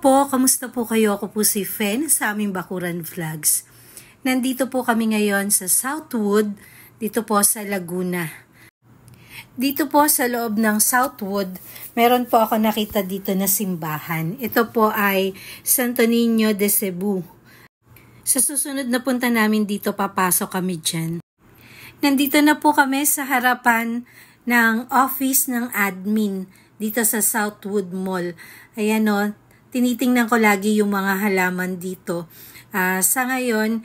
po, kamusta po kayo? Ako po si Fen sa aming Bakuran Vlogs. Nandito po kami ngayon sa Southwood, dito po sa Laguna. Dito po sa loob ng Southwood, meron po ako nakita dito na simbahan. Ito po ay Santo Niño de Cebu. Sa susunod na punta namin dito, papasok kami dyan. Nandito na po kami sa harapan ng office ng admin dito sa Southwood Mall. Ayan o, tinitingnan ko lagi yung mga halaman dito. Sa ngayon,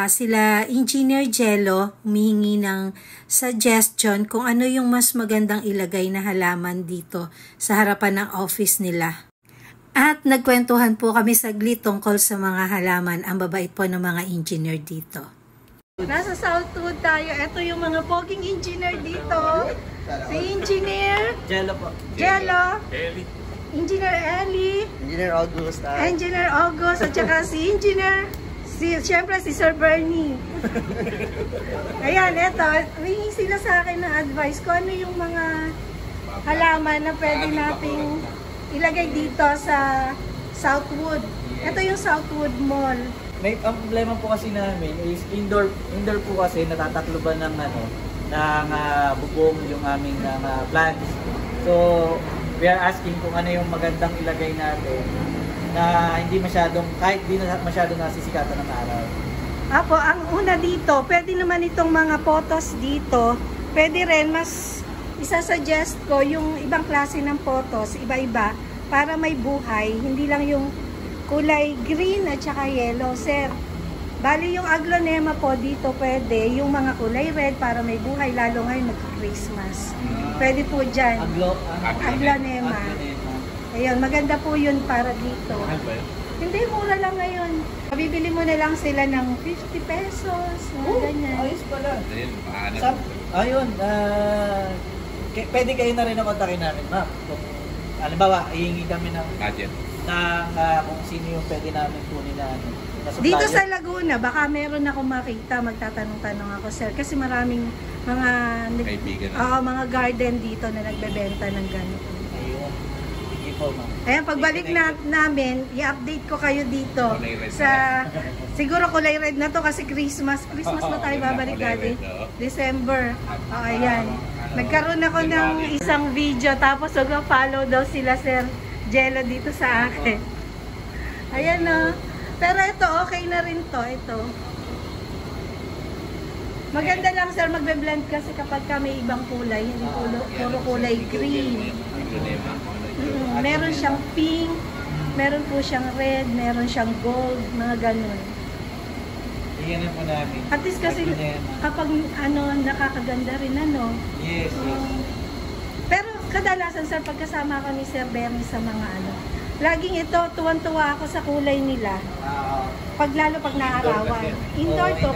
sila Engineer Jello humihingi ng suggestion kung ano yung mas magandang ilagay na halaman dito sa harapan ng office nila. At nagkwentuhan po kami saglit tungkol sa mga halaman. Ang babait po ng mga engineer dito. Nasa Southwood tayo. Ito yung mga poging engineer dito. Si Engineer Jello po. Jello. Ellie. Engineer Ellie. Engineer August. Engineer August. At saka si Engineer, siyempre si Sir Bernie. Ayan, eto. Humingi sila sa akin ng advice kung ano yung mga halaman na pwede nating ilagay dito sa Southwood. Ito yung Southwood Mall. Ang problema po kasi namin is indoor po kasi natatakloban ng bubong yung aming plants. So, we are asking kung ano yung magandang ilagay natin na hindi masyadong, kahit di na masyadong nasisikatan ng araw. Apo, ang una dito, pwede naman itong mga photos dito. Pwede rin, mas isasuggest ko yung ibang klase ng photos, iba-iba, para may buhay. Hindi lang yung kulay green at saka yellow, sir. Bali yung aglonema po dito pwede, yung mga kulay red para may buhay, lalo ngayon mag-Christmas. Pwede po dyan. Aglonema. Ayun, maganda po yun para dito. Hindi, mura lang ngayon. Bibili mo na lang sila ng 50 pesos, ganyan. Ayos pala. Ayun, pwede kayo na rin na kontakin namin, ma'am. Halimbawa, hihingi kami ng budget kung sino yung pwede namin kunin na dito sa Laguna, baka meron ako makita, magtatanong-tanong ako, sir. Kasi maraming mga mga garden dito na nagbebenta ng ganito. Ayun. Sige po, ma'am. Ayan, pagbalik namin, i-update ko kayo dito. Siguro kulay red na to kasi Christmas na tayo babalik dati. December. Ayan. Nagkaroon ako ng isang video, tapos mag-follow daw sila, Sir Jello, dito sa akin. Ayan o. Pero ito, okay na rin to. Ito. Maganda lang, sir, magbe-blend kasi kapag may ibang kulay, hindi puro kulay green. Meron siyang pink, meron po siyang red, meron siyang gold, mga ganun. Iyan po namin. At least kasi kapag nakakaganda rin, Yes, yes. Pero kadalasan, sir, pagkasama ko ni Sir Bernie sa mga laging ito, tuwan-tuwa ako sa kulay nila. Lalo pag naarawan. Indoor to,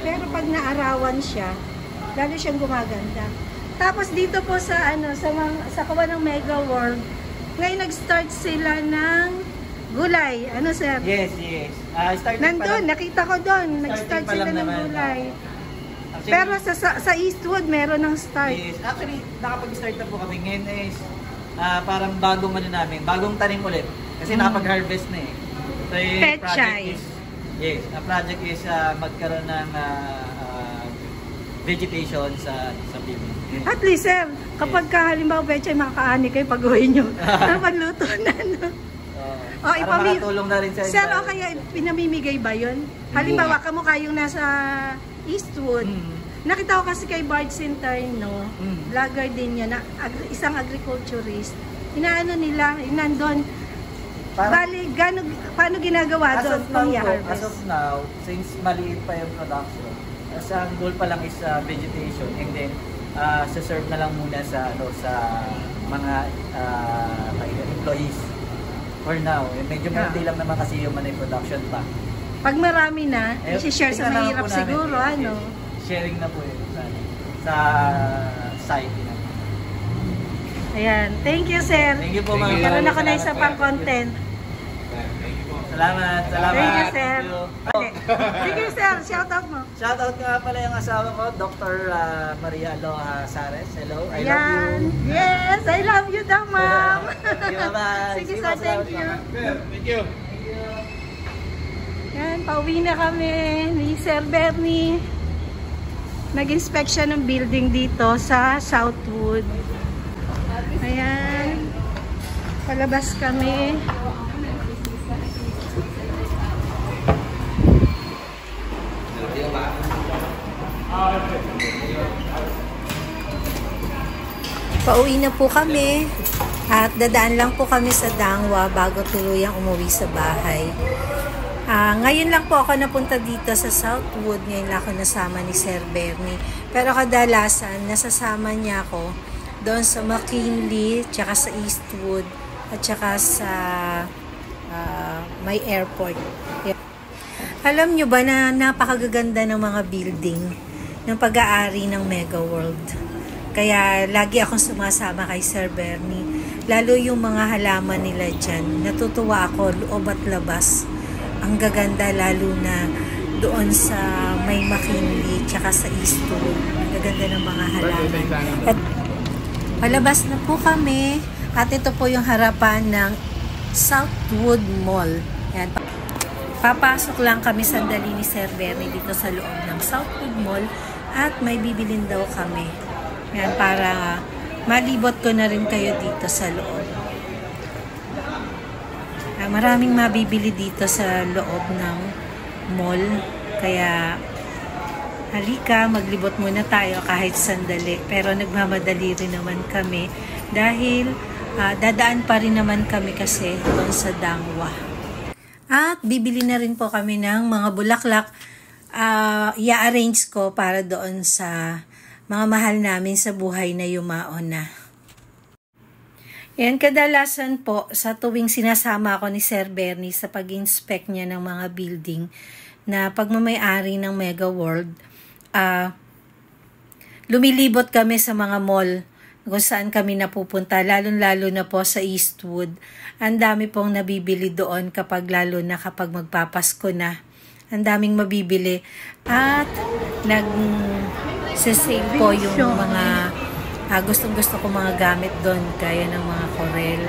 pero pag naarawan siya, lalo siyang gumaganda. Tapos dito po sa sa kawan ng Mega World, ngayon nag-start sila ng gulay. Ano, sir? Yes, yes. Nandun, nakita ko doon. Nag-start sila ng gulay. Pero sa Eastwood, meron ng start. Yes, actually, nakapag-start na po kami. Ngayon is parang bagong bagong tanim ulit. Kasi nakapag-harvest na eh. So, Pechay. Ang project is magkaroon ng vegetation sa building. Yes. At least, sir, kapag halimbawa pechay, makakaani kayo pag-uwi nyo. Panluto na, makatulong na rin sa sir, o kaya pinamimigay ba yun? Halimbawa, kamukha yung nasa Eastwood. Nakita ko kasi kay Bart Centeno, vlogger din yun, isang agriculturist. Inaano nila, nandun. Bali, paano ginagawa doon kung i-harvest? As of now, since maliit pa yung production, ang goal pa lang is vegetation, and then serve na lang muna sa mga employees for now. Medyo marami lang naman kasi yung production pa. Pag marami na, i-share sa mahirap siguro, sharing na po yun sa site. Ayan. Thank you, sir. Thank you po, ma'am. Karoon ako na isa pang content. Thank you po. Salamat. Thank you, sir. Thank you. Sige, sir. Shout out mo. Shoutout nga pala yung asawa ko, Dr. Maria Aloha Sares. Hello, I love Yan. you. Yes, I love you daw, ma'am. Bye-bye. Sige, Sige, sir. salamat, Thank you. Thank you. Yan, pauwi na kami ni Sir Bernie. Nag-inspect siya ng building dito sa Southwood. Ayan. Palabas kami. Pauwi na po kami. At dadaan lang po kami sa Dangwa bago tuluyang umuwi sa bahay. Ngayon lang po ako napunta dito sa Southwood. Ngayon lang ako nasama ni Sir Bernie. Pero kadalasan, nasasama niya ako doon sa McKinley, tsaka sa Eastwood, at tsaka sa may airport. Alam nyo ba na napakagaganda ng mga building ng pag-aari ng Mega World? Kaya lagi akong sumasama kay Sir Bernie. Lalo yung mga halaman nila dyan. Natutuwa ako, loob at labas. Ang gaganda lalo na doon sa may McKinley tsaka sa Eastwood. Ang gaganda ng mga halaman. At palabas na po kami. At ito po yung harapan ng Southwood Mall. Yan. Papasok lang kami sandali ni Sir Bernie dito sa loob ng Southwood Mall. At may bibilin daw kami. Yan, para malibot ko na rin kayo dito sa loob. Maraming mabibili dito sa loob ng mall. Kaya halika, maglibot muna tayo kahit sandali. Pero nagmamadali rin naman kami dahil dadaan pa rin naman kami kasi doon sa Dangwa. At bibili na rin po kami ng mga bulaklak. I-arrange ko para doon sa mga mahal namin sa buhay na yumaon na. Yan, kadalasan po sa tuwing sinasama ako ni Sir Bernie sa pag-inspect niya ng mga building na pagmamayari ng Mega World, lumilibot kami sa mga mall kung saan kami napupunta, lalo na po sa Eastwood. Ang dami pong nabibili doon lalo na kapag magpapasko na. Ang daming mabibili at nag-sale po yung mga gustong-gusto ko mga gamit doon, gaya ng mga Corel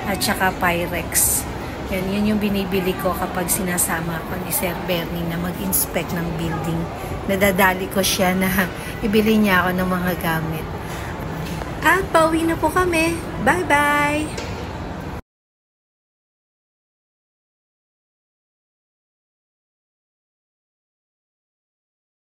at saka Pyrex. Yun yung binibili ko kapag sinasama ko ni Sir Bernie na mag-inspect ng building. Nadadali ko siya na ibili niya ako ng mga gamit. At pauwi na po kami. Bye-bye!